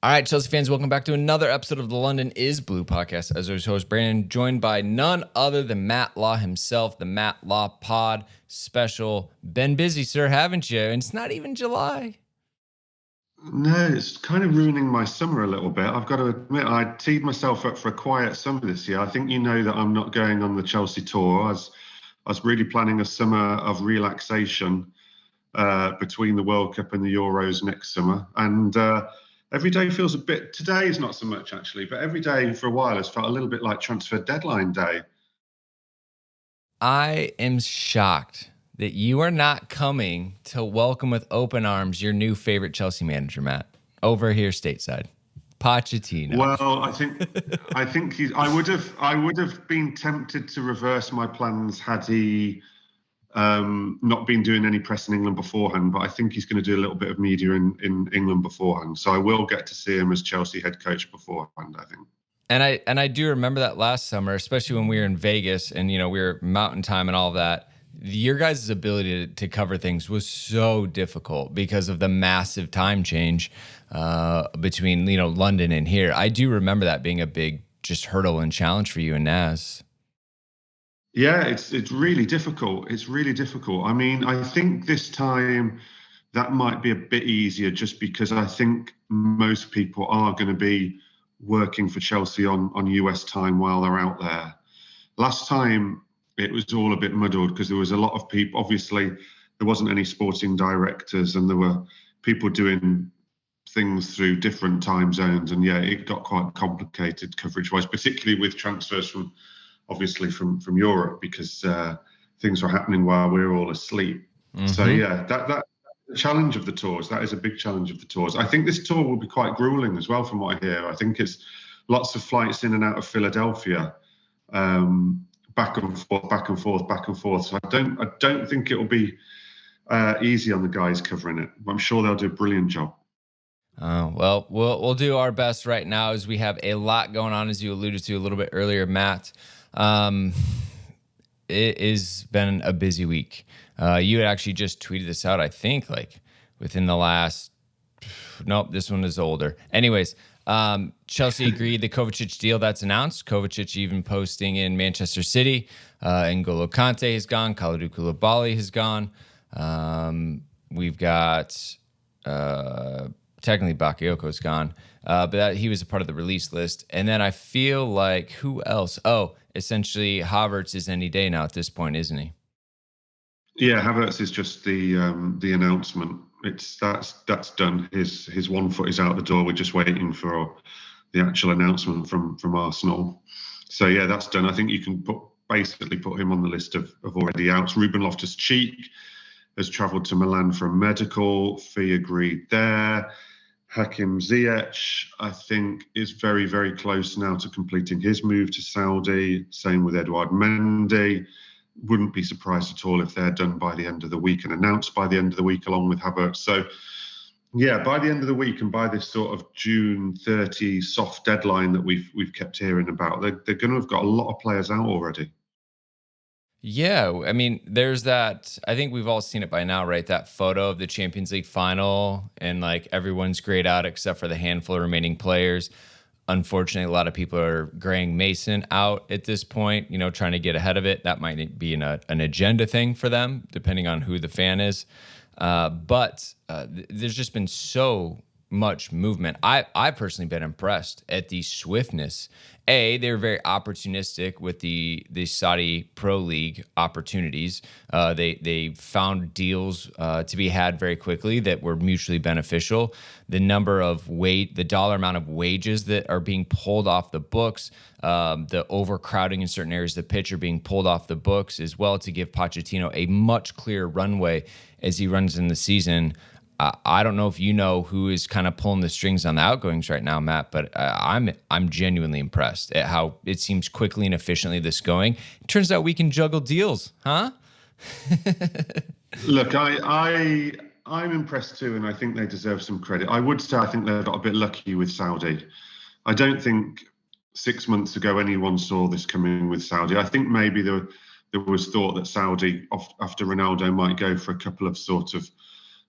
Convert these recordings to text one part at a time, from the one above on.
All right, Chelsea fans, welcome back to another episode of the London is Blue podcast. As always, host Brandon, joined by none other than Matt Law himself, the Matt Law Pod special. Been busy, sir, haven't you? And it's not even July. No, it's kind of ruining my summer a little bit. I've got to admit, I teed myself up for a quiet summer this year. I think you know that I'm not going on the Chelsea tour. I was really planning a summer of relaxation between the World Cup and the Euros next summer. And every day feels a bit, today is not so much actually, but every day for a while has felt a little bit like transfer deadline day. I am shocked that you are not coming to welcome with open arms your new favorite Chelsea manager, Matt, over here stateside, Pochettino. Well, I think I would have been tempted to reverse my plans had he not been doing any press in England beforehand, but I think he's going to do a little bit of media in England beforehand. So I will get to see him as Chelsea head coach beforehand, I think. And I do remember that last summer, especially when we were in Vegas and, we were mountain time and all of that. Your guys' ability to cover things was so difficult because of the massive time change between, London and here. I do remember that being a big just hurdle and challenge for you and Naz. Yeah, it's really difficult. It's really difficult. I mean, I think this time that might be a bit easier just because I think most people are going to be working for Chelsea on US time while they're out there. Last time it was all a bit muddled because there was a lot of people. Obviously, there wasn't any sporting directors and there were people doing things through different time zones. And yeah, it got quite complicated coverage-wise, particularly with transfers from Europe because things were happening while we were all asleep. Mm-hmm. So yeah, that the challenge of the tours, that is a big challenge of the tours. I think this tour will be quite grueling as well from what I hear. I think it's lots of flights in and out of Philadelphia, back and forth. So I don't think it will be easy on the guys covering it. I'm sure they'll do a brilliant job. Well, we'll do our best right now as we have a lot going on, as you alluded to a little bit earlier, Matt. It has been a busy week. You had actually just tweeted this out, I think, like within the last. Nope, this one is older. Anyways, Chelsea agreed the Kovacic deal that's announced. Kovacic even posting in Manchester City. N'Golo Kante has gone. Kalidou Koulibaly has gone. We've got technically Bakayoko's gone, but he was a part of the release list. And then I feel like who else? Oh, essentially Havertz is any day now at this point, isn't he? Yeah, Havertz is just the announcement. That's done. His one foot is out the door. We're just waiting for the actual announcement from Arsenal. So yeah, that's done. I think you can basically put him on the list of already outs. Ruben Loftus-Cheek has travelled to Milan for a medical. Fee agreed there. Hakim Ziyech, I think, is very, very close now to completing his move to Saudi. Same with Edouard Mendy. Wouldn't be surprised at all if they're done by the end of the week and announced by the end of the week along with Havertz. So, yeah, by the end of the week and by this sort of June 30 soft deadline that we've kept hearing about, they're going to have got a lot of players out already. Yeah, I mean, there's that. I think we've all seen it by now, right? That photo of the Champions League final and like everyone's grayed out except for the handful of remaining players. Unfortunately, a lot of people are graying Mason out at this point, trying to get ahead of it. That might be an agenda thing for them, depending on who the fan is. But there's just been so much movement. I've personally been impressed at the swiftness. They were very opportunistic with the Saudi Pro League opportunities. They found deals to be had very quickly that were mutually beneficial. The dollar amount of wages that are being pulled off the books, the overcrowding in certain areas of the pitch are being pulled off the books as well to give Pochettino a much clearer runway as he runs in the season. I don't know if you know who is kind of pulling the strings on the outgoings right now, Matt, but I'm genuinely impressed at how it seems quickly and efficiently this going. It turns out we can juggle deals, huh? Look, I'm impressed too, and I think they deserve some credit. I would say I think they got a bit lucky with Saudi. I don't think 6 months ago anyone saw this coming with Saudi. I think maybe there was thought that Saudi, after Ronaldo, might go for a couple of sort of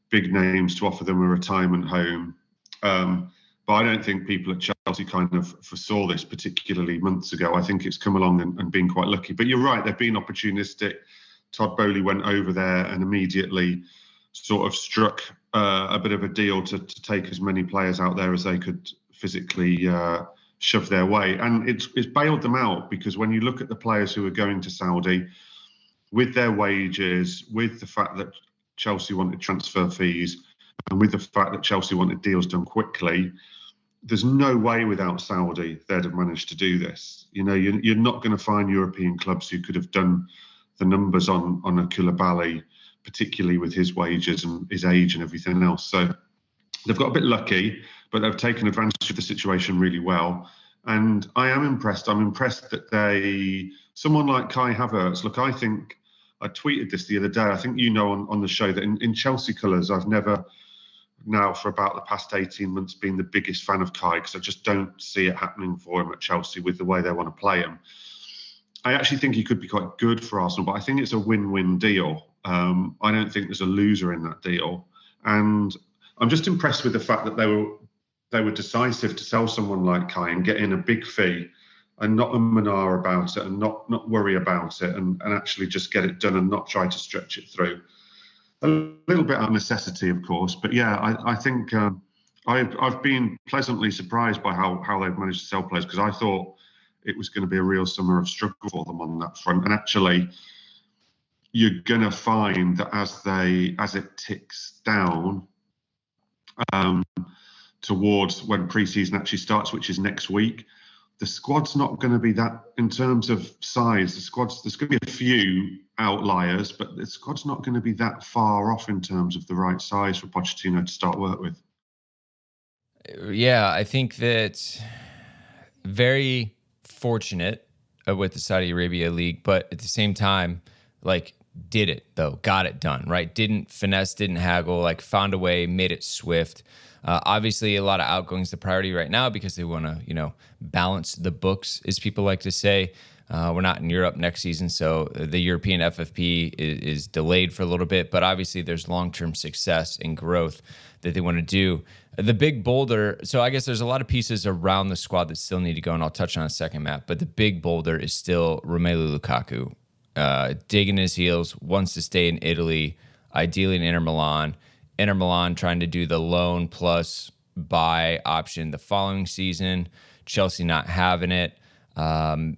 big names to offer them a retirement home. But But I don't think people at Chelsea kind of foresaw this, particularly months ago. I think it's come along and been quite lucky. But you're right, they've been opportunistic. Todd Boehly went over there and immediately sort of struck a bit of a deal to take as many players out there as they could physically shove their way. And it's bailed them out, because when you look at the players who are going to Saudi, with their wages, with the fact that Chelsea wanted transfer fees, and with the fact that Chelsea wanted deals done quickly, there's no way without Saudi they'd have managed to do this. You know, you're not going to find European clubs who could have done the numbers on a Koulibaly, particularly with his wages and his age and everything else. So they've got a bit lucky, but they've taken advantage of the situation really well. And I am impressed. I'm impressed that someone like Kai Havertz, look, I think I tweeted this the other day. I think you know on the show that in Chelsea colours, I've never now for about the past 18 months been the biggest fan of Kai, because I just don't see it happening for him at Chelsea with the way they want to play him. I actually think he could be quite good for Arsenal, but I think it's a win-win deal. I don't think there's a loser in that deal. And I'm just impressed with the fact that they were decisive to sell someone like Kai and get in a big fee and not about it and not worry about it and actually just get it done and not try to stretch it through. A little bit out of necessity, of course, but yeah, I think I've been pleasantly surprised by how they've managed to sell players, because I thought it was going to be a real summer of struggle for them on that front. And actually, you're going to find that as it ticks down towards when pre-season actually starts, which is next week, the squad's not going to be that, in terms of size, there's going to be a few outliers, but the squad's not going to be that far off in terms of the right size for Pochettino to start work with. Yeah, I think that very fortunate with the Saudi Arabia League, but at the same time, like, did it though, got it done, right? Didn't finesse, didn't haggle, like found a way, made it swift. Obviously, a lot of outgoings the priority right now because they want to, balance the books, as people like to say. We're not in Europe next season, so the European FFP is delayed for a little bit. But obviously, there's long-term success and growth that they want to do. The big boulder, so I guess there's a lot of pieces around the squad that still need to go, and I'll touch on in a second, Matt. But the big boulder is still Romelu Lukaku. Digging his heels, wants to stay in Italy, ideally in Inter Milan. Inter Milan trying to do the loan plus buy option the following season. Chelsea not having it.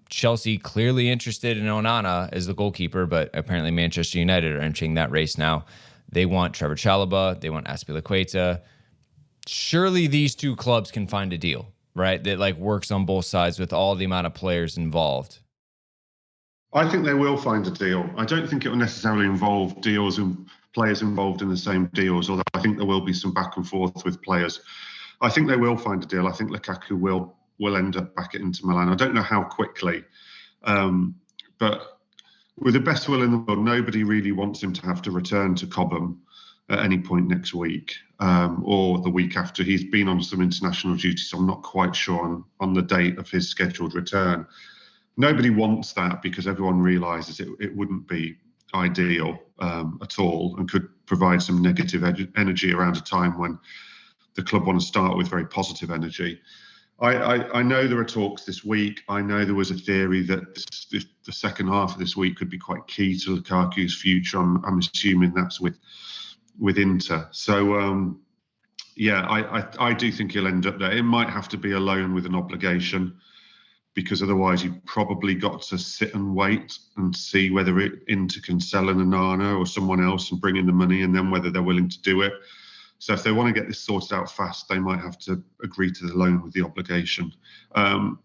Chelsea clearly interested in Onana as the goalkeeper, but apparently Manchester United are entering that race now. They want Trevor Chalobah. They want Azpilicueta. Surely these two clubs can find a deal, right? That like works on both sides with all the amount of players involved. I think they will find a deal. I don't think it will necessarily involve deals and players involved in the same deals, although I think there will be some back and forth with players. I think they will find a deal. I think Lukaku will end up back at Inter Milan. I don't know how quickly, but with the best will in the world, nobody really wants him to have to return to Cobham at any point next week or the week after. He's been on some international duty, so I'm not quite sure on the date of his scheduled return. Nobody wants that because everyone realises it wouldn't be ideal at all and could provide some negative energy around a time when the club want to start with very positive energy. I know there are talks this week. I know there was a theory that the second half of this week could be quite key to Lukaku's future. I'm assuming that's with Inter. So, I do think he'll end up there. It might have to be a loan with an obligation, because otherwise you've probably got to sit and wait and see whether Inter can sell an Onana or someone else and bring in the money, and then whether they're willing to do it. So if they want to get this sorted out fast, they might have to agree to the loan with the obligation. I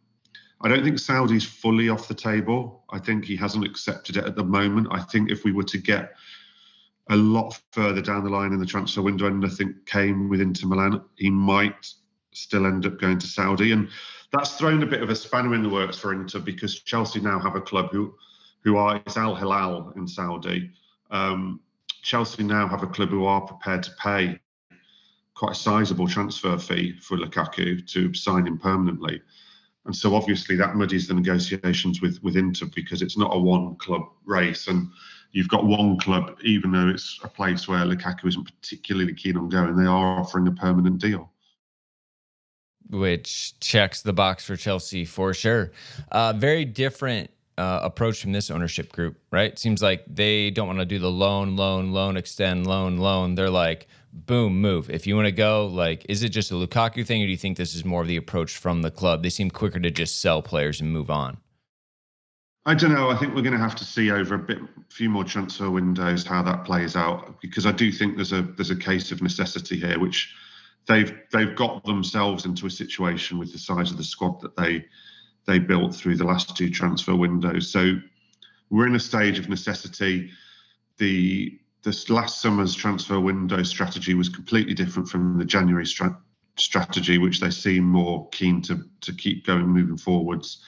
don't think Saudi's fully off the table. I think he hasn't accepted it at the moment. I think if we were to get a lot further down the line in the transfer window and nothing came with Inter Milan, he might still end up going to Saudi. And that's thrown a bit of a spanner in the works for Inter, because Chelsea now have a club who are, it's Al Hilal in Saudi. Chelsea now have a club who are prepared to pay quite a sizable transfer fee for Lukaku to sign him permanently. And so obviously that muddies the negotiations with Inter, because it's not a one club race. And you've got one club, even though it's a place where Lukaku isn't particularly keen on going, they are offering a permanent deal. which checks the box for Chelsea for sure. Very different approach from this ownership group, right? Seems like they don't want to do the loan, extend, loan. They're like, boom, move. If you want to go, like, is it just a Lukaku thing, or do you think this is more of the approach from the club? They seem quicker to just sell players and move on. I don't know. I think we're going to have to see over a few more transfer windows how that plays out, because I do think there's a case of necessity here, which they've got themselves into a situation with the size of the squad that they built through the last two transfer windows. So we're in a stage of necessity. This last summer's transfer window strategy was completely different from the January strategy, which they seem more keen to keep going moving forwards.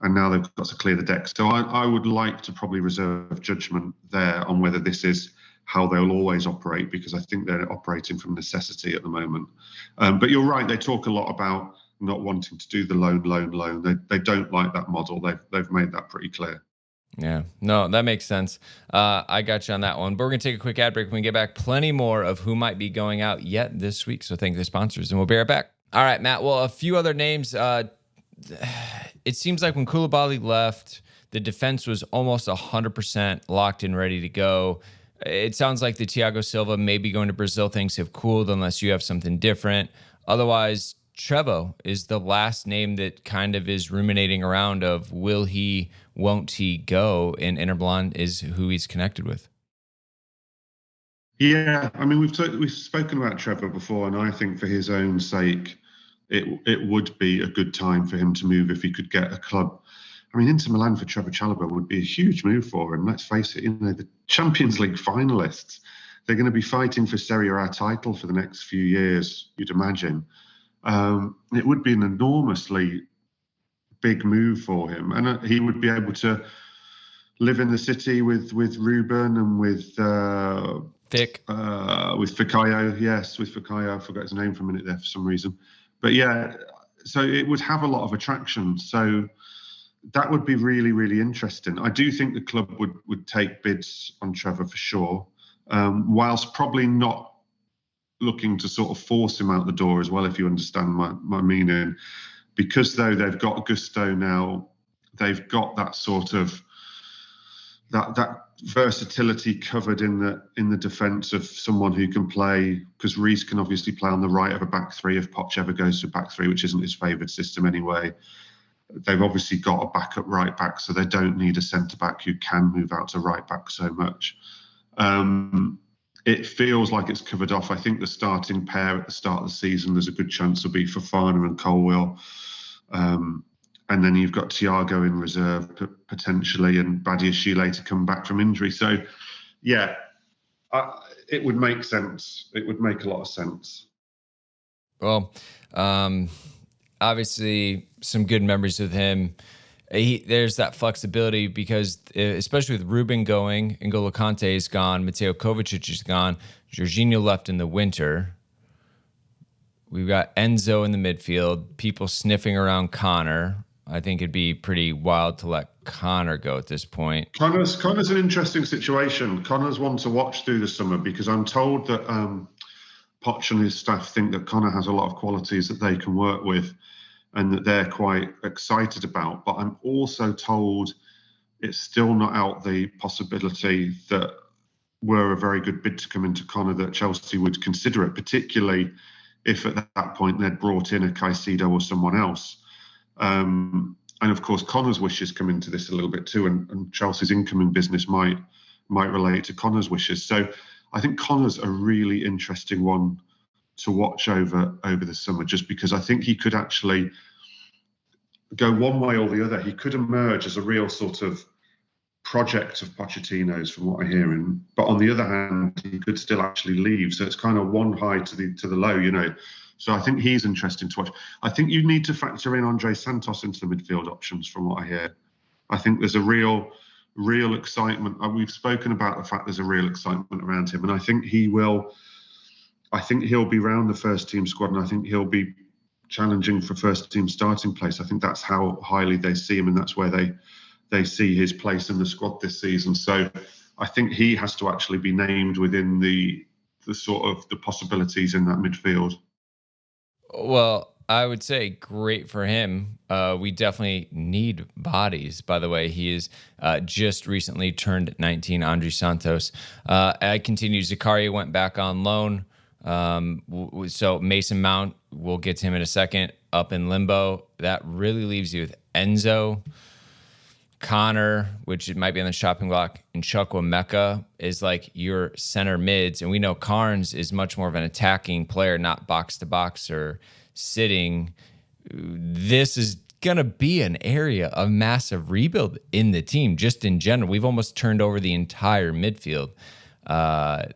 And now they've got to clear the deck. So I would like to probably reserve judgment there on whether this is how they'll always operate, because I think they're operating from necessity at the moment. But you're right, they talk a lot about not wanting to do the loan. They don't like that model. They've made that pretty clear. Yeah, no, that makes sense. I got you on that one. But we're going to take a quick ad break. When we get back, plenty more of who might be going out yet this week. So thank the sponsors, and we'll be right back. All right, Matt. Well, a few other names. It seems like when Koulibaly left, the defense was almost 100% locked and ready to go. It sounds like the Thiago Silva maybe going to Brazil things have cooled, unless you have something different. Otherwise, Trevoh is the last name that kind of is ruminating around of will he, won't he go, and Inter Milan is who he's connected with. Yeah, I mean, we've spoken about Trevoh before, and I think for his own sake, it would be a good time for him to move if he could get a club. I mean, Inter Milan for Trevoh Chalobah would be a huge move for him. Let's face it, the Champions League finalists, they're going to be fighting for Serie A title for the next few years, you'd imagine. It would be an enormously big move for him, and he would be able to live in the city with Ruben and with Fikayo. Yes, with Fikayo. I forgot his name for a minute there for some reason. But yeah, so it would have a lot of attraction. So that would be really, really interesting. I do think the club would take bids on Trevoh for sure, whilst probably not looking to sort of force him out the door as well, if you understand my meaning. Because though they've got Gusto now, they've got that sort of that versatility covered in the defence of someone who can play, because Reece can obviously play on the right of a back three if Poch ever goes to a back three, which isn't his favoured system anyway. They've obviously got a backup right back, so they don't need a centre back who can move out to right back so much. It feels like it's covered off. I think the starting pair at the start of the season, there's a good chance will be Fofana and Colwill. And then you've got Thiago in reserve potentially, and Badiashile to come back from injury. So, yeah, it would make sense. It would make a lot of sense. Well, obviously, some good memories with him. There's that flexibility because, especially with Ruben going, N'Golo Kante is gone, Mateo Kovacic is gone, Jorginho left in the winter. We've got Enzo in the midfield, people sniffing around Connor. I think it'd be pretty wild to let Connor go at this point. Connor's an interesting situation. Connor's one to watch through the summer, because I'm told that Poch and his staff think that Connor has a lot of qualities that they can work with and that they're quite excited about. But I'm also told it's still not out the possibility that were a very good bid to come into Connor, that Chelsea would consider it, particularly if at that point they'd brought in a Caicedo or someone else. And of course, Connor's wishes come into this a little bit too, and Chelsea's incoming business might relate to Connor's wishes. So I think Connor's a really interesting one to watch over the summer, just because I think he could actually go one way or the other. He could emerge as a real sort of project of Pochettino's, from what I'm hearing. But on the other hand, he could still actually leave. So it's kind of one high to the low, So I think he's interesting to watch. I think you need to factor in Andre Santos into the midfield options, from what I hear. I think there's a real excitement. We've spoken about the fact there's a real excitement around him, and I think he'll be round the first team squad, and I think he'll be challenging for first team starting place. I think that's how highly they see him, and that's where they see his place in the squad this season. So I think he has to actually be named within the sort of the possibilities in that midfield. Well, I would say great for him. We definitely need bodies, by the way. He is just recently turned 19, Andre Santos. I continue. Zakaria went back on loan. So Mason Mount, we'll get to him in a second, up in limbo. That really leaves you with Enzo, Connor, which it might be on the shopping block, and Chukwuemeka is like your center mids. And we know Carnes is much more of an attacking player, not box to box or sitting. This is going to be an area of massive rebuild in the team, just in general. We've almost turned over the entire midfield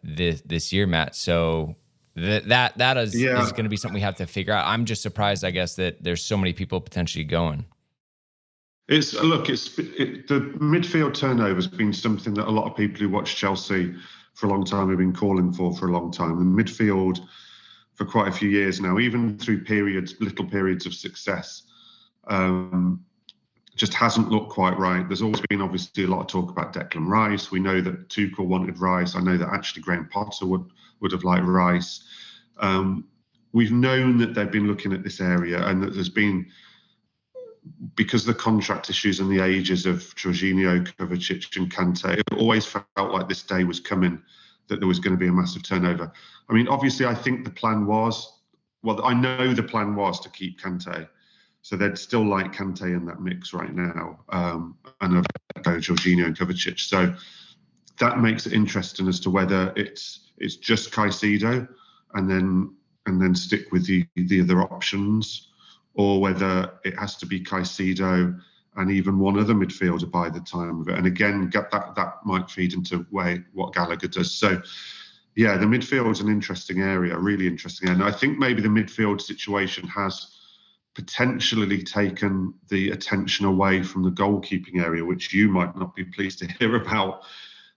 this year, Matt. So that is going to be something we have to figure out. I'm just surprised, I guess, that there's so many people potentially going. The midfield turnover has been something that a lot of people who watch Chelsea for a long time have been calling for a long time. The midfield for quite a few years now, even through little periods of success, just hasn't looked quite right. There's always been obviously a lot of talk about Declan Rice. We know that Tuchel wanted Rice. I know that actually Graham Potter would have liked Rice. We've known that they've been looking at this area, and that there's been, because of the contract issues and the ages of Jorginho, Kovacic and Kante, it always felt like this day was coming, that there was going to be a massive turnover. I mean, obviously, I think the plan was, I know the plan was to keep Kante. So they'd still like Kante in that mix right now, and Jorginho and Kovacic. So that makes it interesting as to whether it's just Caicedo and then stick with the other options, or whether it has to be Caicedo and even one other midfielder by the time of it. And again, that might feed into what Gallagher does. So, yeah, the midfield is an interesting area, really interesting. And I think maybe the midfield situation has potentially taken the attention away from the goalkeeping area, which you might not be pleased to hear about.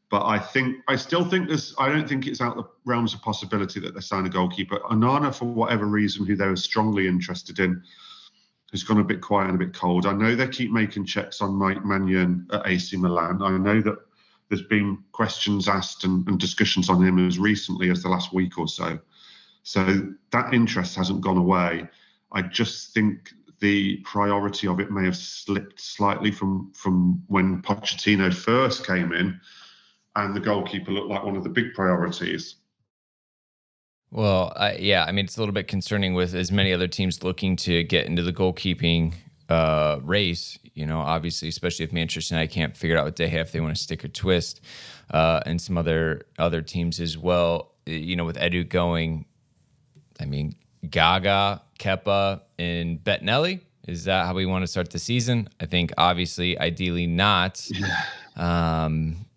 But I still think I don't think it's out of the realms of possibility that they sign a goalkeeper. Onana, for whatever reason, who they were strongly interested in, has gone a bit quiet and a bit cold. I know they keep making checks on Mike Maignan at AC Milan. I know that there's been questions asked and discussions on him as recently as the last week or so. So that interest hasn't gone away. I just think the priority of it may have slipped slightly from when Pochettino first came in, and the goalkeeper looked like one of the big priorities. Well, I mean, it's a little bit concerning with as many other teams looking to get into the goalkeeping race. You know, obviously, especially if Manchester United can't figure out what they have, if they want to stick or twist, and some other teams as well. You know, with Edu going, I mean, Gaga, Kepa, and Bettinelli. Is that how we want to start the season? I think obviously, ideally not.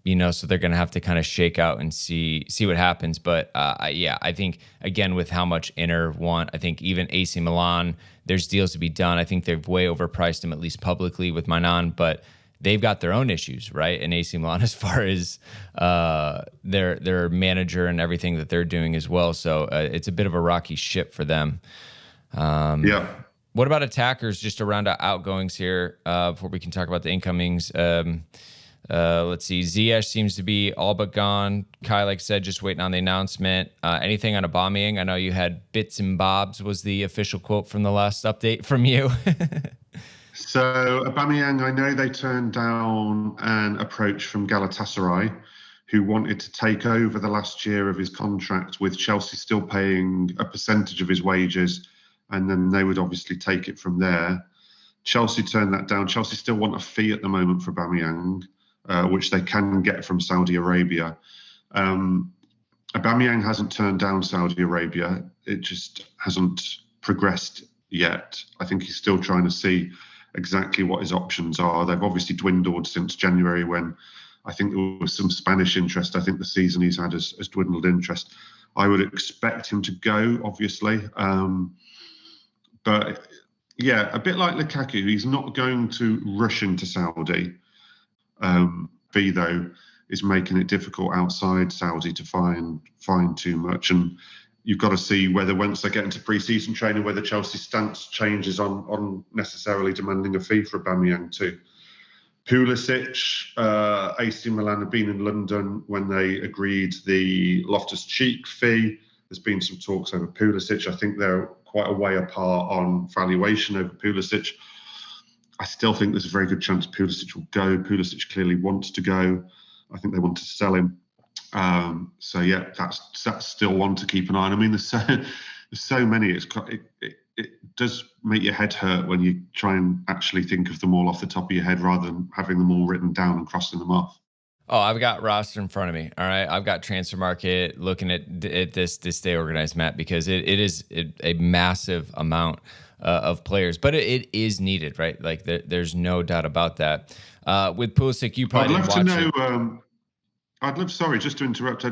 You know, so they're going to have to kind of shake out and see what happens. But I think, again, with how much Inter want, I think even AC Milan, there's deals to be done. I think they've way overpriced him, at least publicly, with Maignan, but they've got their own issues, right? In AC Milan, as far as their manager and everything that they're doing as well. So it's a bit of a rocky ship for them. Yeah. What about attackers, just around outgoings here, before we can talk about the incomings? Let's see. Ziyech seems to be all but gone. Kai, like I said, just waiting on the announcement. Anything on Aubameyang? I know you had bits and bobs was the official quote from the last update from you. So Aubameyang, I know they turned down an approach from Galatasaray, who wanted to take over the last year of his contract, with Chelsea still paying a percentage of his wages, and then they would obviously take it from there. Chelsea turned that down. Chelsea still want a fee at the moment for Aubameyang, which they can get from Saudi Arabia. Aubameyang hasn't turned down Saudi Arabia. It just hasn't progressed yet. I think he's still trying to see exactly what his options are. They've obviously dwindled since January, when I think there was some Spanish interest. I think the season he's had has dwindled interest. I would expect him to go, obviously. But yeah, a bit like Lukaku, he's not going to rush into Saudi. B, though, is making it difficult outside Saudi to find too much. And you've got to see whether, once they get into pre-season training, whether Chelsea's stance changes on necessarily demanding a fee for Aubameyang too. Pulisic, AC Milan have been in London when they agreed the Loftus-Cheek fee. There's been some talks over Pulisic. I think they're quite a way apart on valuation over Pulisic. I still think there's a very good chance Pulisic will go. Pulisic clearly wants to go. I think they want to sell him. So yeah, that's still one to keep an eye on. I mean, there's so many. It does make your head hurt when you try and actually think of them all off the top of your head rather than having them all written down and crossing them off. Oh, I've got roster in front of me. All right, I've got Transfer Market looking at this Stay Organized, Matt, because it is a massive amount of players, but it is needed, right? Like there's no doubt about that. With Pulisic, you probably I'd love didn't to watch know. I'd love. Sorry, just to interrupt. I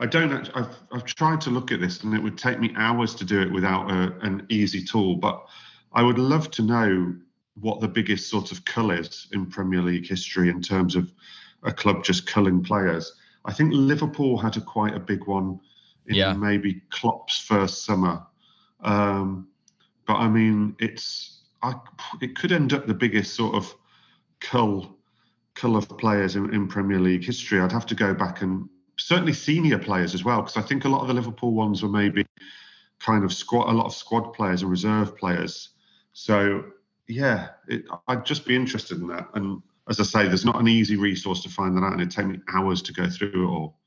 don't. I've tried to look at this, and it would take me hours to do it without an easy tool. But I would love to know what the biggest sort of cull is in Premier League history in terms of a club just culling players. I think Liverpool had quite a big one in maybe Klopp's first summer. But I mean, it could end up the biggest sort of cull of players in Premier League history. I'd have to go back and certainly senior players as well, because I think a lot of the Liverpool ones were maybe kind of a lot of squad players and reserve players. So yeah, I'd just be interested in that. And as I say, there's not an easy resource to find that out, and it'd take me hours to go through it all.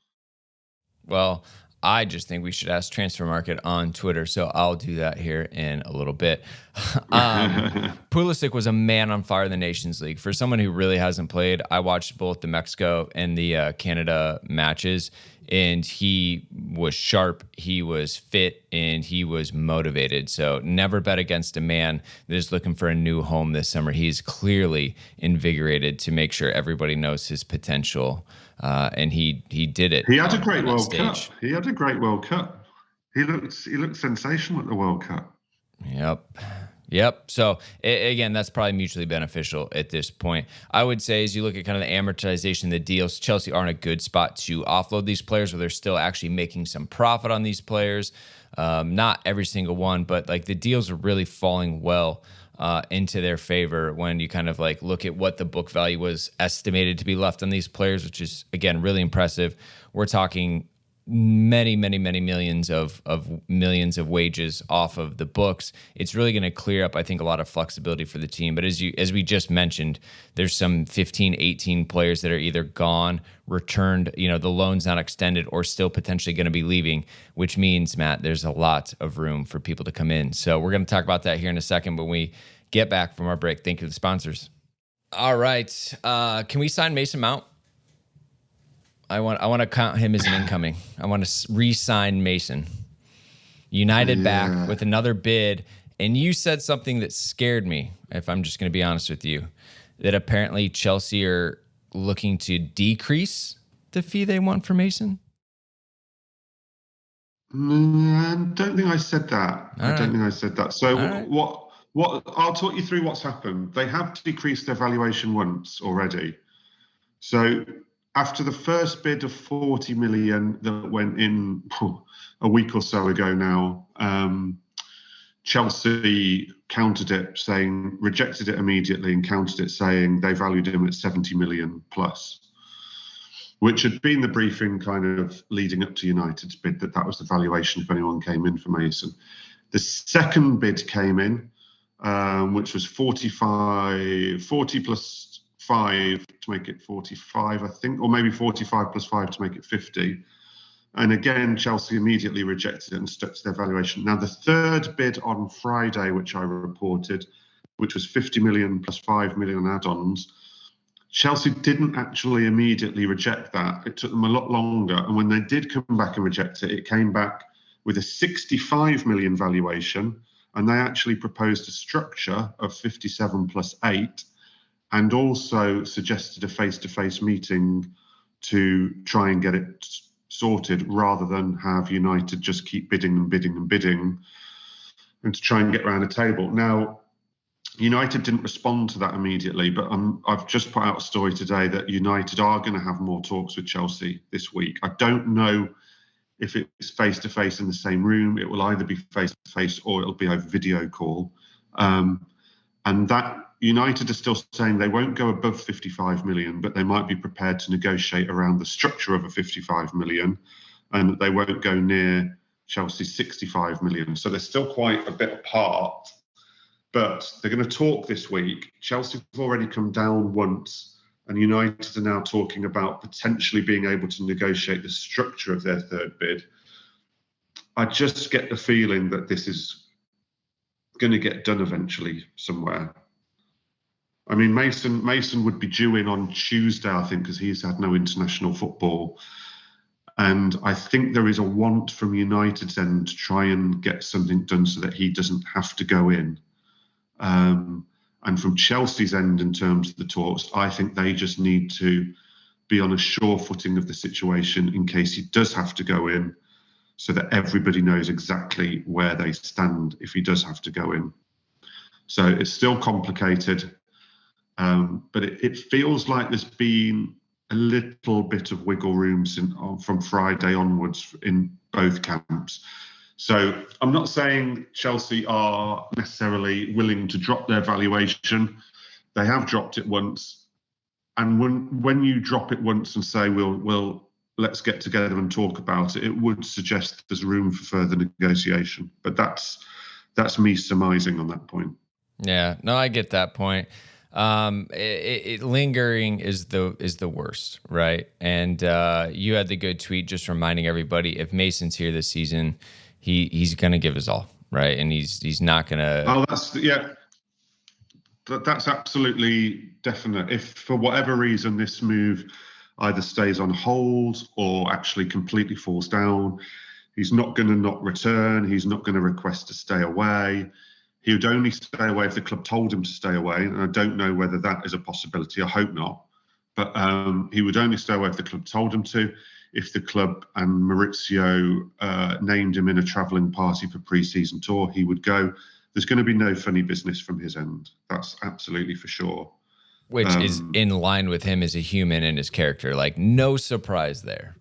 Well, I just think we should ask Transfer Market on Twitter, so I'll do that here in a little bit. Pulisic was a man on fire in the Nations League. For someone who really hasn't played, I watched both the Mexico and the Canada matches, and he was sharp, he was fit, and he was motivated. So never bet against a man that is looking for a new home this summer. He's clearly invigorated to make sure everybody knows his potential. And he did it. He had a great World Cup. He had a great World Cup. He looked sensational at the World Cup. Yep. So again, that's probably mutually beneficial at this point. I would say, as you look at kind of the amortization of the deals, Chelsea are in a good spot to offload these players, where they're still actually making some profit on these players. Not every single one, but like the deals are really falling well into their favor when you kind of like look at what the book value was estimated to be left on these players, which is, again, really impressive. We're talking many millions of wages off of the books. It's really going to clear up, I think, a lot of flexibility for the team. But as we just mentioned, there's some 15, 18 players that are either gone, returned, the loan's not extended, or still potentially going to be leaving, which means, Matt, there's a lot of room for people to come in. So we're going to talk about that here in a second when we get back from our break. Thank you to the sponsors. All right. Can we sign Mason Mount? I want to count him as an incoming. I want to re-sign Mason. United back with another bid. And you said something that scared me, if I'm just going to be honest with you, that apparently Chelsea are looking to decrease the fee they want for Mason. I don't think I said that. I don't think I said that. So what? I'll talk you through what's happened. They have decreased their valuation once already. So after the first bid of 40 million that went in a week or so ago now, Chelsea countered it, rejected it immediately and countered it, saying they valued him at 70 million plus, which had been the briefing kind of leading up to United's bid, that was the valuation if anyone came in for Mason. The second bid came in, which was 40 plus 5 to make it 45, I think, or maybe 45 plus 5 to make it 50. And again, Chelsea immediately rejected it and stuck to their valuation. Now, the third bid on Friday, which I reported, which was 50 million plus 5 million add-ons, Chelsea didn't actually immediately reject that. It took them a lot longer. And when they did come back and reject it, it came back with a 65 million valuation. And they actually proposed a structure of 57 plus 8, and also suggested a face-to-face meeting to try and get it sorted, rather than have United just keep bidding and to try and get around a table. Now, United didn't respond to that immediately, but I've just put out a story today that United are going to have more talks with Chelsea this week. I don't know if it's face-to-face in the same room. It will either be face-to-face or it'll be over video call. And that United are still saying they won't go above 55 million, but they might be prepared to negotiate around the structure of a 55 million, and that they won't go near Chelsea 65 million. So they're still quite a bit apart. But they're going to talk this week. Chelsea have already come down once, and United are now talking about potentially being able to negotiate the structure of their third bid. I just get the feeling that this is going to get done eventually somewhere. I mean, Mason would be due in on Tuesday, I think, because he's had no international football. And I think there is a want from United's end to try and get something done so that he doesn't have to go in. And from Chelsea's end, in terms of the talks, I think they just need to be on a sure footing of the situation in case he does have to go in, so that everybody knows exactly where they stand if he does have to go in. So it's still complicated, but it feels like there's been a little bit of wiggle room from Friday onwards in both camps. So I'm not saying Chelsea are necessarily willing to drop their valuation. They have dropped it once. And when you drop it once and say, we'll let's get together and talk about it, it would suggest there's room for further negotiation. But that's me surmising on that point. Yeah, no, I get that point. Lingering is the worst, right? And you had the good tweet just reminding everybody, if Mason's here this season, he's going to give his all, right? And he's not going to. Oh, that's absolutely definite. If for whatever reason this move either stays on hold or actually completely falls down, he's not going to not return. He's not going to request to stay away. He would only stay away if the club told him to stay away. And I don't know whether that is a possibility. I hope not. But he would only stay away if the club told him to. If the club and Maurizio named him in a travelling party for pre-season tour, he would go. There's going to be no funny business from his end. That's absolutely for sure. Which is in line with him as a human and his character. Like, no surprise there.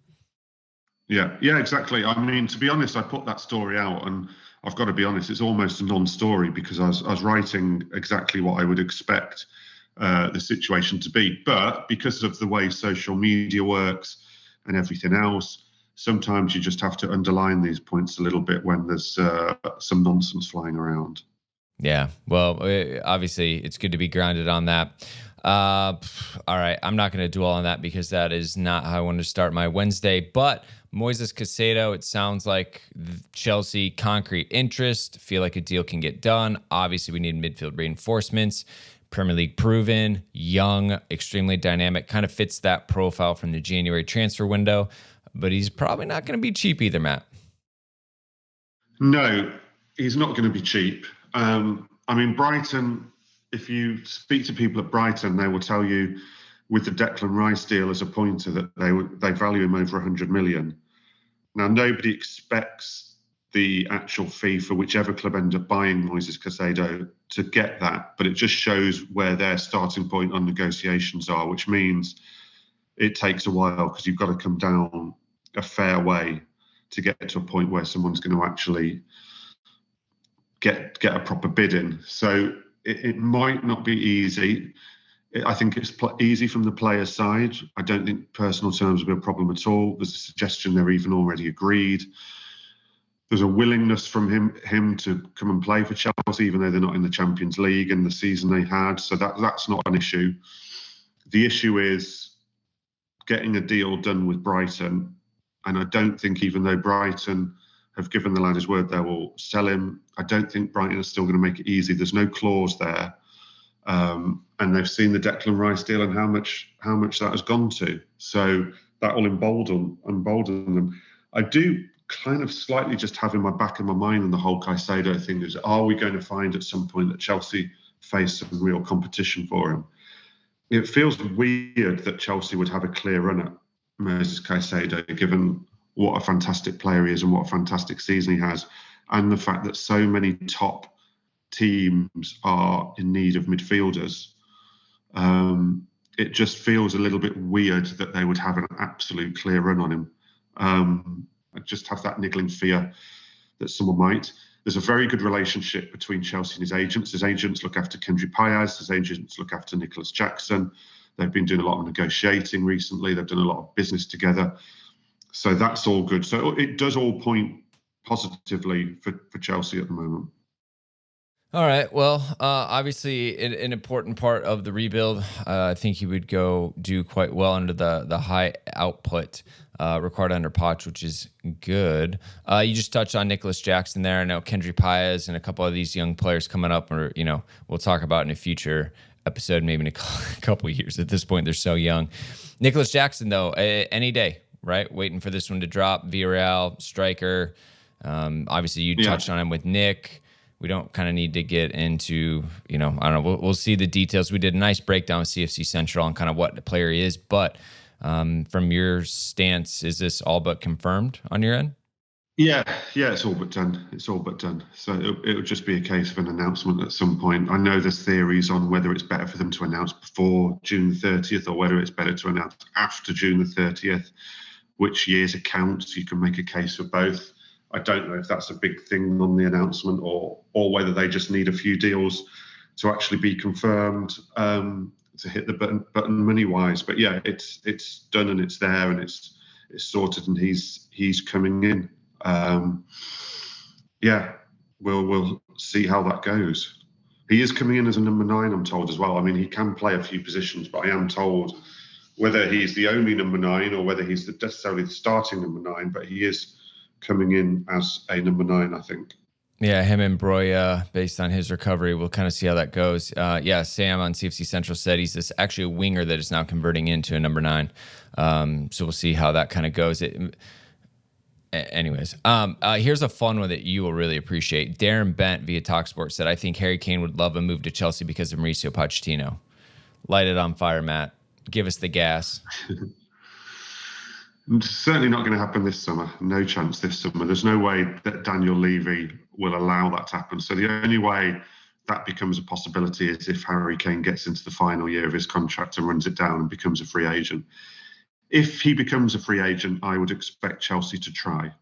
Yeah, exactly. I mean, to be honest, I put that story out, and I've got to be honest, it's almost a non-story because I was writing exactly what I would expect the situation to be. But because of the way social media works and everything else, sometimes you just have to underline these points a little bit when there's some nonsense flying around. Yeah, well, obviously, it's good to be grounded on that. All right, I'm not going to dwell on that because that is not how I want to start my Wednesday. But Moises Caicedo, it sounds like Chelsea concrete interest, feel like a deal can get done. Obviously, we need midfield reinforcements. Premier League proven, young, extremely dynamic, kind of fits that profile from the January transfer window. But he's probably not going to be cheap either, Matt. No, he's not going to be cheap. I mean, Brighton, if you speak to people at Brighton, they will tell you with the Declan Rice deal as a pointer that they value him over 100 million. Now, nobody expects the actual fee for whichever club end up buying Moises Caicedo to get that, but it just shows where their starting point on negotiations are, which means it takes a while because you've got to come down a fair way to get to a point where someone's going to actually get a proper bid in. So it might not be easy. I think it's easy from the player's side. I don't think personal terms will be a problem at all. There's a suggestion they're even already agreed. There's a willingness from him to come and play for Chelsea, even though they're not in the Champions League and the season they had. So that's not an issue. The issue is getting a deal done with Brighton. And I don't think, even though Brighton have given the lad his word they will sell him, I don't think Brighton are still going to make it easy. There's no clause there. And they've seen the Declan Rice deal and how much that has gone to. So that will embolden them. I do kind of slightly just have in my back of my mind and the whole Caicedo thing is, are we going to find at some point that Chelsea face some real competition for him? It feels weird that Chelsea would have a clear run at Moises Caicedo, given what a fantastic player he is and what a fantastic season he has, and the fact that so many top teams are in need of midfielders. It just feels a little bit weird that they would have an absolute clear run on him. I just have that niggling fear that someone might. There's a very good relationship between Chelsea and his agents. His agents look after Kendry Páez. His agents look after Nicholas Jackson. They've been doing a lot of negotiating recently. They've done a lot of business together. So that's all good. So it does all point positively for Chelsea at the moment. All right. Well, obviously, an important part of the rebuild. I think he would go do quite well under the high output required under Poch, which is good. You just touched on Nicholas Jackson there. I know Kendry Paez and a couple of these young players coming up, or we'll talk about in a future episode, maybe in a couple of years. At this point, they're so young. Nicholas Jackson, though, any day, right? Waiting for this one to drop. Villarreal striker. Obviously, you touched on him with Nick. We don't kind of need to get into, I don't know. We'll see the details. We did a nice breakdown with CFC Central on kind of what the player is. But from your stance, is this all but confirmed on your end? Yeah, it's all but done. It's all but done. So it would just be a case of an announcement at some point. I know there's theories on whether it's better for them to announce before June 30th or whether it's better to announce after June the 30th. Which year's accounts, you can make a case for both. I don't know if that's a big thing on the announcement or whether they just need a few deals to actually be confirmed to hit the button money-wise. But yeah, it's done and it's there and it's sorted and he's coming in. We'll see how that goes. He is coming in as a number 9, I'm told as well. I mean, he can play a few positions, but I am told whether he's the only number 9 or whether he's necessarily the starting number 9, but he is coming in as a number 9, I think. Yeah, him and Broya, based on his recovery, we'll kind of see how that goes. Sam on CFC Central said he's actually a winger that is now converting into a number 9. So we'll see how that kind of goes. Anyways, here's a fun one that you will really appreciate. Darren Bent via TalkSport said, I think Harry Kane would love a move to Chelsea because of Mauricio Pochettino. Light it on fire, Matt. Give us the gas. Certainly not going to happen this summer. No chance this summer. There's no way that Daniel Levy will allow that to happen. So the only way that becomes a possibility is if Harry Kane gets into the final year of his contract and runs it down and becomes a free agent. If he becomes a free agent, I would expect Chelsea to try.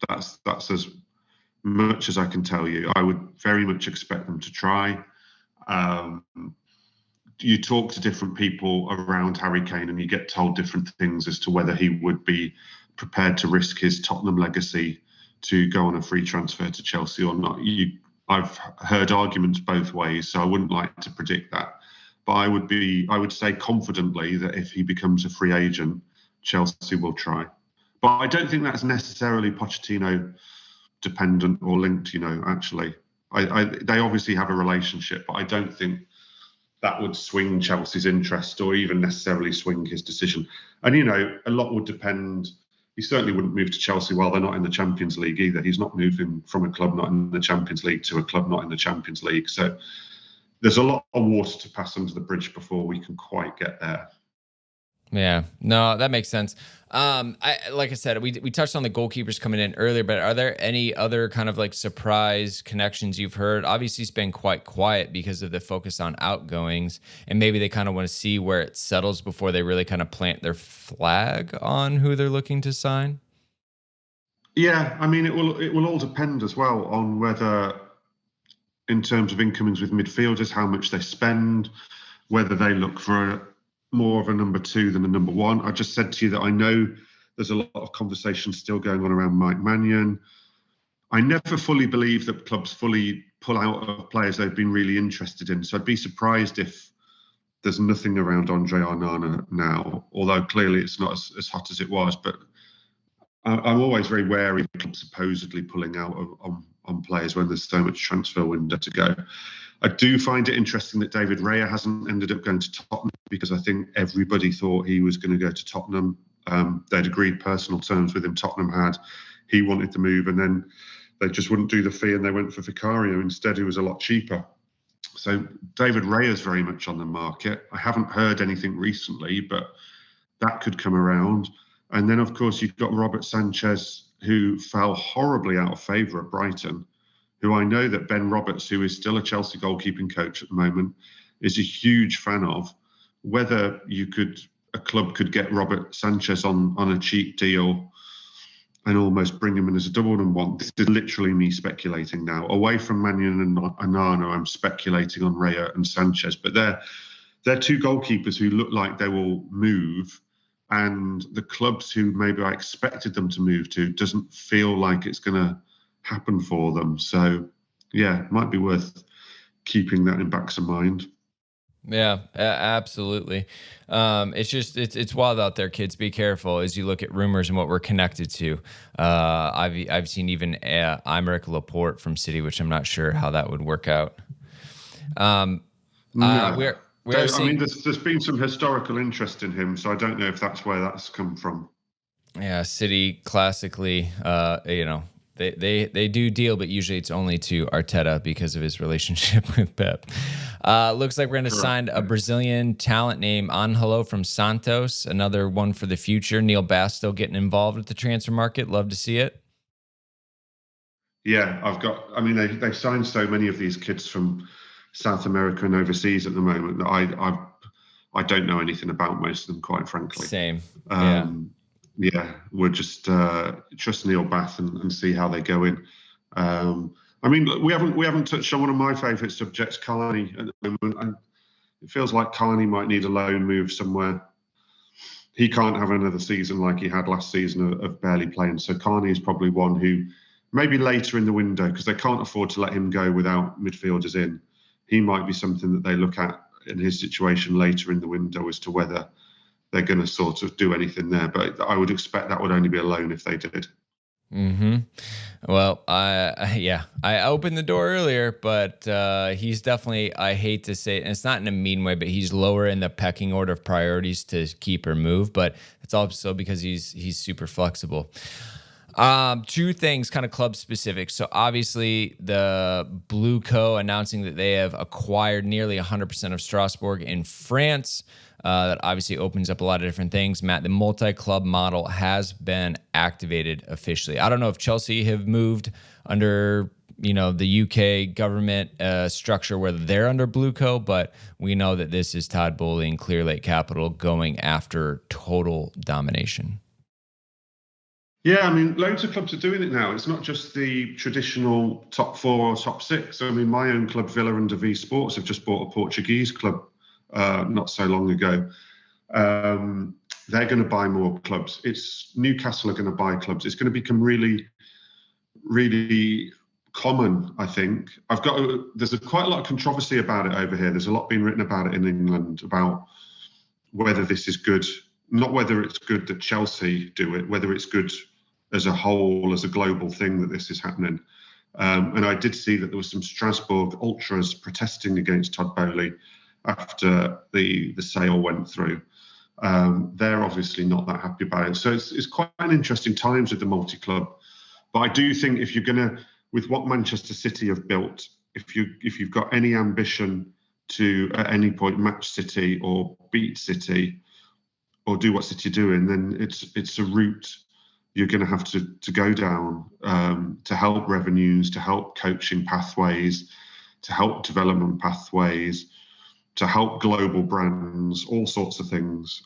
That's as much as I can tell you. I would very much expect them to try. You talk to different people around Harry Kane and you get told different things as to whether he would be prepared to risk his Tottenham legacy to go on a free transfer to Chelsea or not. I've heard arguments both ways, so I wouldn't like to predict that. But I would say confidently that if he becomes a free agent, Chelsea will try. But I don't think that's necessarily Pochettino dependent or linked, actually. They obviously have a relationship, but I don't think that would swing Chelsea's interest or even necessarily swing his decision. And, a lot would depend. He certainly wouldn't move to Chelsea while they're not in the Champions League either. He's not moving from a club not in the Champions League to a club not in the Champions League. So there's a lot of water to pass under the bridge before we can quite get there. Yeah, no, that makes sense. Like I said, we touched on the goalkeepers coming in earlier, but are there any other kind of like surprise connections you've heard? Obviously, it's been quite quiet because of the focus on outgoings, and maybe they kind of want to see where it settles before they really kind of plant their flag on who they're looking to sign. Yeah, I mean, it will all depend as well on whether, in terms of incomings with midfielders, how much they spend, whether they look for more of a number 2 than a number 1. I just said to you that I know there's a lot of conversation still going on around Mike Mannion. I never fully believe that clubs fully pull out of players they've been really interested in. So I'd be surprised if there's nothing around Andre Onana now, although clearly it's not as hot as it was. But I'm always very wary of clubs supposedly pulling out on players when there's so much transfer window to go. I do find it interesting that David Raya hasn't ended up going to Tottenham because I think everybody thought he was going to go to Tottenham. They'd agreed personal terms with him. Tottenham had. He wanted to move and then they just wouldn't do the fee and they went for Vicario instead, who was a lot cheaper. So David Raya's very much on the market. I haven't heard anything recently, but that could come around. And then, of course, you've got Robert Sanchez, who fell horribly out of favour at Brighton, who I know that Ben Roberts, who is still a Chelsea goalkeeping coach at the moment, is a huge fan of. Whether a club could get Robert Sanchez on a cheap deal and almost bring him in as a double number 1. This is literally me speculating now. Away from Mannion and Onana, I'm speculating on Raya and Sanchez. But they're 2 goalkeepers who look like they will move. And the clubs who maybe I expected them to move to doesn't feel like it's going to happen for them. So, yeah, might be worth keeping that in backs of mind. Yeah, absolutely. It's wild out there, kids. Be careful as you look at rumors and what we're connected to. I've seen even Aymeric Laporte from City, which I'm not sure how that would work out. No. We are seeing. There's been some historical interest in him, so I don't know if that's where that's come from. Yeah, City classically, they do deal, but usually it's only to Arteta because of his relationship with Pep. Looks like we're going to sign a Brazilian talent named Angelo from Santos, another one for the future. Neil Bastow getting involved with the transfer market. Love to see it. Yeah, they signed so many of these kids from South America and overseas at the moment that I don't know anything about most of them, quite frankly. Same. Yeah, we'll just trust Neil Bath and see how they go in. We haven't touched on one of my favourite subjects, Carney, at the moment. And it feels like Carney might need a loan move somewhere. He can't have another season like he had last season of barely playing. So Carney is probably one who maybe later in the window, because they can't afford to let him go without midfielders in. He might be something that they look at in his situation later in the window as to whether they're going to sort of do anything there. But I would expect that would only be a loan if they did. Mm-hmm. Well, I opened the door earlier, but he's definitely, I hate to say it, and it's not in a mean way, but he's lower in the pecking order of priorities to keep or move, but it's also because he's super flexible. Two things kind of club specific. So obviously the Blue Co announcing that they have acquired nearly 100% of Strasbourg in France. That obviously opens up a lot of different things. Matt, the multi-club model has been activated officially. I don't know if Chelsea have moved under, the UK government structure where they're under Blue Co, but we know that this is Todd Boehly and Clear Lake Capital going after total domination. Yeah, loads of clubs are doing it now. It's not just the traditional top four or top six. My own club, Villa under V Sports, have just bought a Portuguese club not so long ago. They're going to buy more clubs. Newcastle are going to buy clubs. It's going to become really, really common, I think. There's quite a lot of controversy about it over here. There's a lot being written about it in England about whether this is good, not whether it's good that Chelsea do it, whether it's good as a whole, as a global thing that this is happening. And I did see that there was some Strasbourg ultras protesting against Todd Boehly after the sale went through. They're obviously not that happy about it. So it's quite an interesting times with the multi-club. But I do think if you're going to, with what Manchester City have built, if you've got any ambition to at any point match City or beat City or do what City are doing, then it's a route you're going to have to go down to help revenues, to help coaching pathways, to help development pathways, to help global brands, all sorts of things.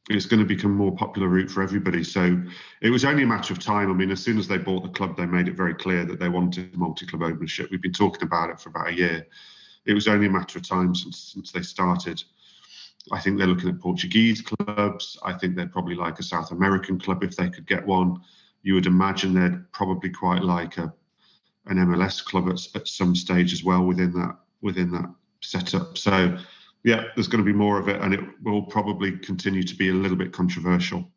It's going to become a more popular route for everybody. So it was only a matter of time. As soon as they bought the club, they made it very clear that they wanted multi-club ownership. We've been talking about it for about a year. It was only a matter of time since they started. I think they're looking at Portuguese clubs. I think they'd probably like a South American club if they could get one. You would imagine they'd probably quite like an MLS club at some stage as well within that setup. So, yeah, there's going to be more of it, and it will probably continue to be a little bit controversial.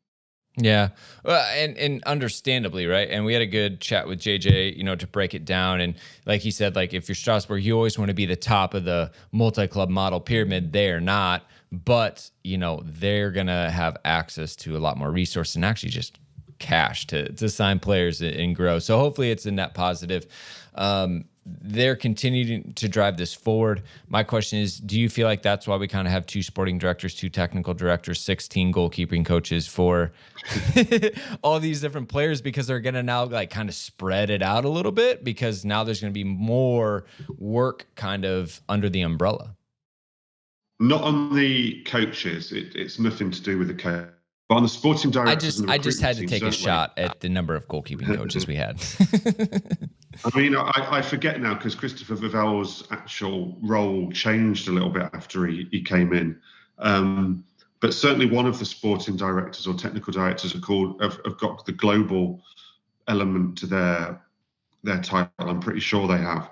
Yeah, well, and understandably, right? And we had a good chat with JJ, to break it down. And like he said, like if you're Strasbourg, you always want to be the top of the multi-club model pyramid. They're not, but they're gonna have access to a lot more resources and actually just cash to sign players and grow. So hopefully it's a net positive. They're continuing to drive this forward. My question is, do you feel like that's why we kind of have 2 sporting directors, 2 technical directors, 16 goalkeeping coaches for all these different players, because they're going to now like kind of spread it out a little bit, because now there's going to be more work kind of under the umbrella? Not on the coaches. It's nothing to do with the coach. But on the sporting directors, I just had to take a shot at the number of goalkeeping coaches we had. I forget now because Christopher Vivell's actual role changed a little bit after he came in. But certainly one of the sporting directors or technical directors have got the global element to their their title. I'm pretty sure they have.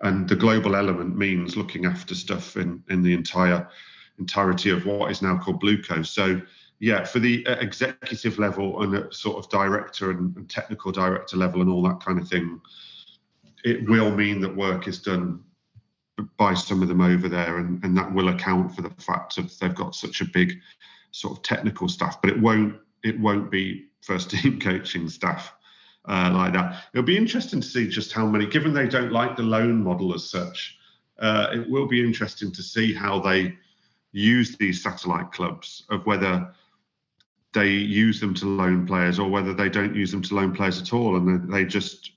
And the global element means looking after stuff in the entirety of what is now called Blue Coast. So yeah, for the executive level and at sort of director and technical director level and all that kind of thing, it will mean that work is done by some of them over there, and that will account for the fact that they've got such a big sort of technical staff. But it won't be first team coaching staff like that. It'll be interesting to see just how many, given they don't like the loan model as such, it will be interesting to see how they use these satellite clubs, of whether they use them to loan players or whether they don't use them to loan players at all. And they just,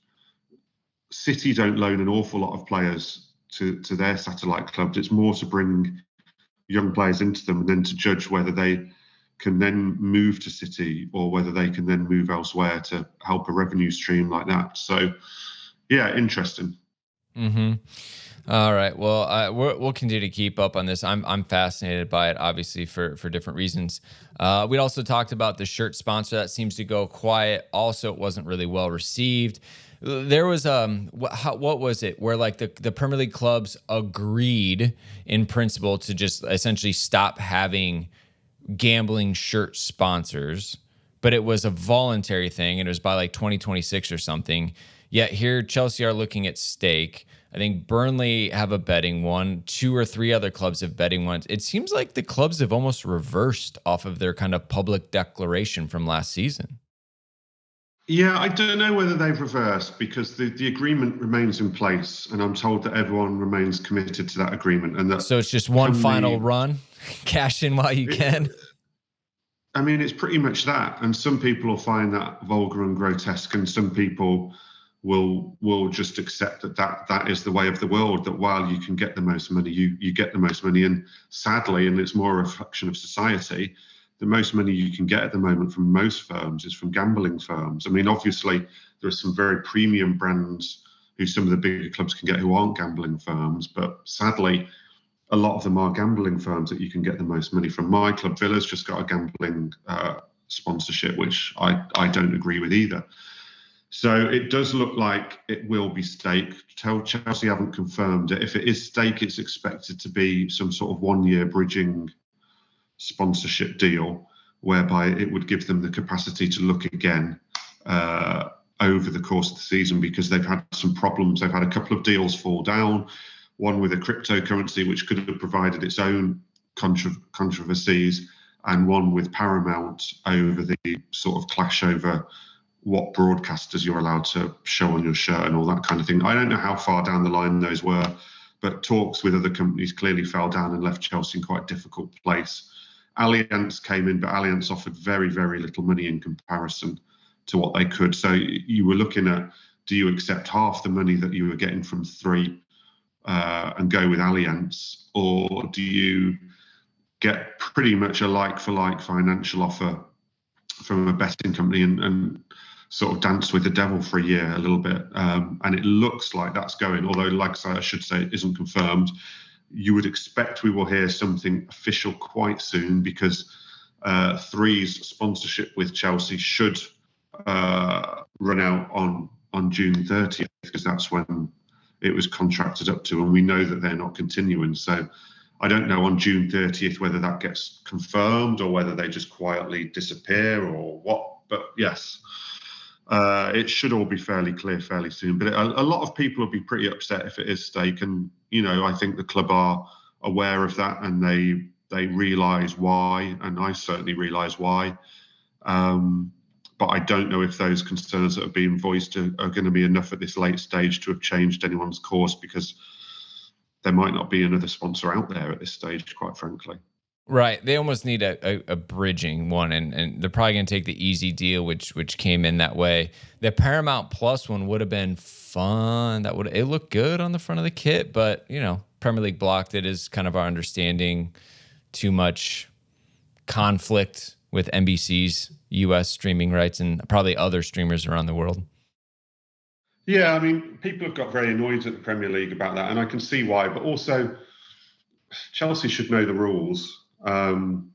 City don't loan an awful lot of players to their satellite clubs. It's more to bring young players into them and then to judge whether they can then move to City or whether they can then move elsewhere to help a revenue stream like that. So, yeah, interesting. Mm-hmm. All right. Well, we'll continue to keep up on this. I'm fascinated by it, obviously, for different reasons. We also talked about the shirt sponsor that seems to go quiet. Also, it wasn't really well received. There was what was it? Where like the Premier League clubs agreed in principle to just essentially stop having gambling shirt sponsors, but it was a voluntary thing, and it was by like 2026 or something. Yet here, Chelsea are looking at stake. I think Burnley have a betting one. 2 or 3 other clubs have betting ones. It seems like the clubs have almost reversed off of their kind of public declaration from last season. Yeah, I don't know whether they've reversed, because the agreement remains in place, and I'm told that everyone remains committed to that agreement. And that so it's just one final run, cash in while you can. I mean, it's pretty much that. And some people will find that vulgar and grotesque, and some people will just accept that is the way of the world, that while you can get the most money, you get the most money. And sadly, and it's more a reflection of society, the most money you can get at the moment from most firms is from gambling firms. I mean, obviously, there are some very premium brands who some of the bigger clubs can get who aren't gambling firms, but sadly, a lot of them are gambling firms that you can get the most money from. My club, Villa's, just got a gambling sponsorship, which I don't agree with either. So it does look like it will be stake. Chelsea haven't confirmed it. If it is stake, it's expected to be some sort of 1-year bridging sponsorship deal, whereby it would give them the capacity to look again over the course of the season, because they've had some problems. They've had a couple of deals fall down, one with a cryptocurrency which could have provided its own controversies, and one with Paramount over the sort of clash over what broadcasters you're allowed to show on your shirt and all that kind of thing. I don't know how far down the line those were, but talks with other companies clearly fell down and left Chelsea in quite a difficult place. Allianz came in, but Allianz offered very, very little money in comparison to what they could. So you were looking at, do you accept half the money that you were getting from 3 and go with Allianz, or do you get pretty much a like-for-like financial offer from a betting company and sort of dance with the devil for a year a little bit? And it looks like that's going, although, like I should say, it isn't confirmed. You would expect we will hear something official quite soon, because 3's sponsorship with Chelsea should run out on June 30th, because that's when it was contracted up to, and we know that they're not continuing. So I don't know on June 30th whether that gets confirmed or whether they just quietly disappear or what. But yes, it should all be fairly clear fairly soon. But a lot of people will be pretty upset if it is stake. And, you know, I think the club are aware of that, and they realise why. And I certainly realise why. But I don't know if those concerns that are being voiced are going to be enough at this late stage to have changed anyone's course, because there might not be another sponsor out there at this stage, quite frankly. Right. They almost need a bridging one, and they're probably going to take the easy deal, which came in that way. The Paramount Plus one would have been fun. It looked good on the front of the kit, but, you know, Premier League blocked it, is kind of our understanding. Too much conflict with NBC's US streaming rights and probably other streamers around the world. Yeah, I mean, people have got very annoyed at the Premier League about that, and I can see why. But also, Chelsea should know the rules. And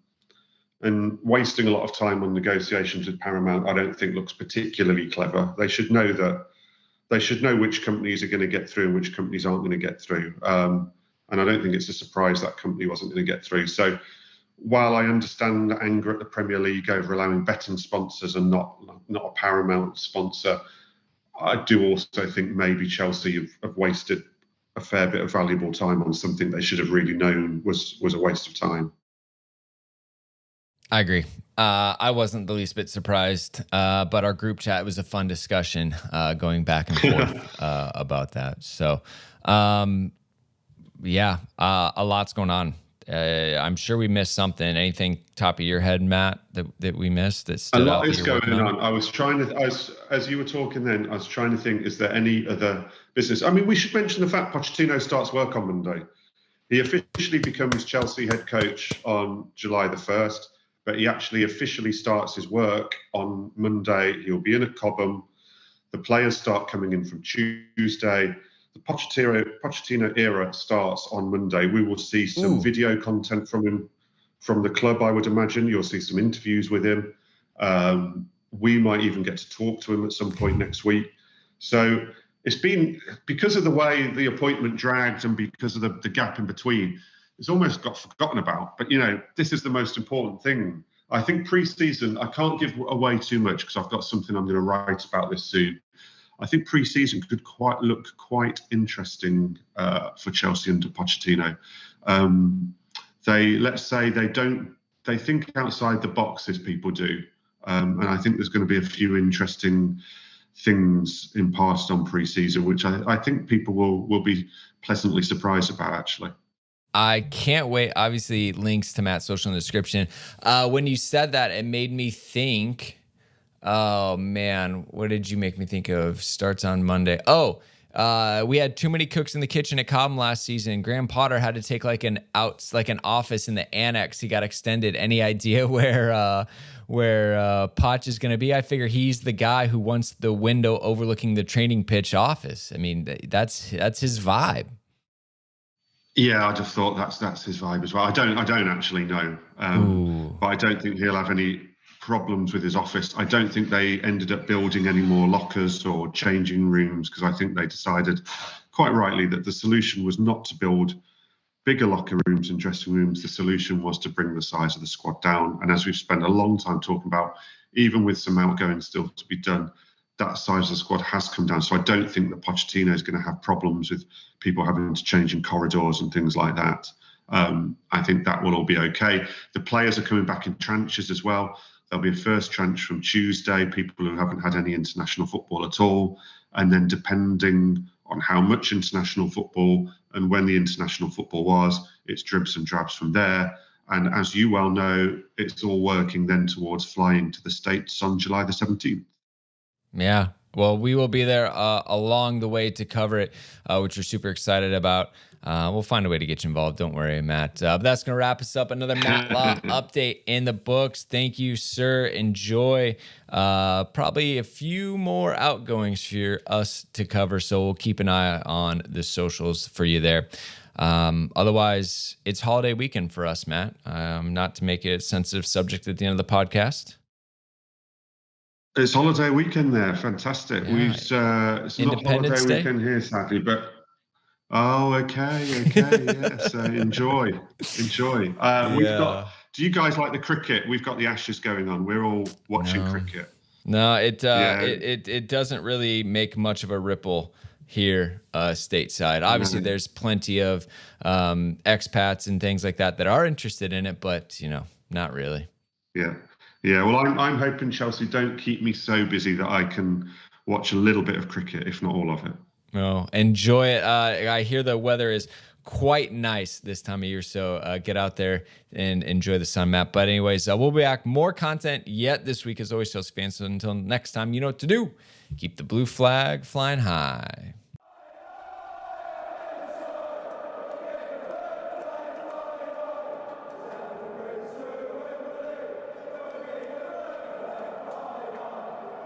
wasting a lot of time on negotiations with Paramount, I don't think looks particularly clever. They should know that they should know which companies are going to get through and which companies aren't going to get through. And I don't think it's a surprise that company wasn't going to get through. So while I understand the anger at the Premier League over allowing betting sponsors and not a paramount sponsor, I do also think maybe Chelsea have wasted a fair bit of valuable time on something they should have really known was a waste of time. I agree. I wasn't the least bit surprised, but our group chat was a fun discussion going back and forth about that. So, yeah, a lot's going on. I'm sure we missed something. Anything top of your head, Matt, that we missed? That stood a out lot is going on. I was trying to, as you were talking then, I was trying to think, is there any other business? I mean, we should mention the fact Pochettino starts work on Monday. He officially becomes Chelsea head coach on July the 1st. But he actually officially starts his work on Monday. He'll be in at Cobham. The players start coming in from Tuesday. The Pochettino era starts on Monday. We will see some video content from him from the club, I would imagine. You'll see some interviews with him. We might even get to talk to him at some point next week. So it's been, because of the way the appointment dragged and because of the gap in between, it's almost got forgotten about. But, this is the most important thing. I think pre-season, I can't give away too much because I've got something I'm going to write about this soon. I think pre-season could look quite interesting for Chelsea under Pochettino. They think outside the box as people do. And I think there's going to be a few interesting things imparted on pre-season, which I think people will be pleasantly surprised about, actually. I can't wait. Obviously, links to Matt's social in the description. When you said that, it made me think, oh, man, what did you make me think of? Starts on Monday. Oh, we had too many cooks in the kitchen at Cobham last season. Graham Potter had to take like an office in the annex. He got extended. Any idea where Poch is going to be? I figure he's the guy who wants the window overlooking the training pitch office. I mean, that's his vibe. Yeah, I'd have thought that's his vibe as well. I don't actually know, but I don't think he'll have any problems with his office. I don't think they ended up building any more lockers or changing rooms because I think they decided, quite rightly, that the solution was not to build bigger locker rooms and dressing rooms. The solution was to bring the size of the squad down. And as we've spent a long time talking about, even with some outgoing still to be done, that size of the squad has come down. So I don't think that Pochettino is going to have problems with people having to change in corridors and things like that. I think that will all be okay. The players are coming back in tranches as well. There'll be a first tranche from Tuesday, people who haven't had any international football at all. And then depending on how much international football and when the international football was, it's dribs and drabs from there. And as you well know, it's all working then towards flying to the States on July the 17th. Yeah, well, we will be there along the way to cover it, which we're super excited about. We'll find a way to get you involved. Don't worry, Matt. But that's going to wrap us up. Another Matt Law update in the books. Thank you, sir. Enjoy. Probably a few more outgoings for us to cover, so we'll keep an eye on the socials for you there. Otherwise, it's holiday weekend for us, Matt. Not to make it a sensitive subject at the end of the podcast. It's holiday weekend there. Fantastic. Yeah. It's not holiday weekend here, sadly, but okay. Yes, enjoy. We've got. Do you guys like the cricket? We've got the Ashes going on. We're all watching cricket. No, it doesn't really make much of a ripple here stateside. Obviously, there's plenty of expats and things like that are interested in it, but not really. Yeah, well, I'm hoping Chelsea don't keep me so busy that I can watch a little bit of cricket, if not all of it. Oh, enjoy it. I hear the weather is quite nice this time of year, so get out there and enjoy the sun, Matt. But anyways, we'll be back. More content yet this week, as always, Chelsea fans. So until next time, you know what to do. Keep the blue flag flying high.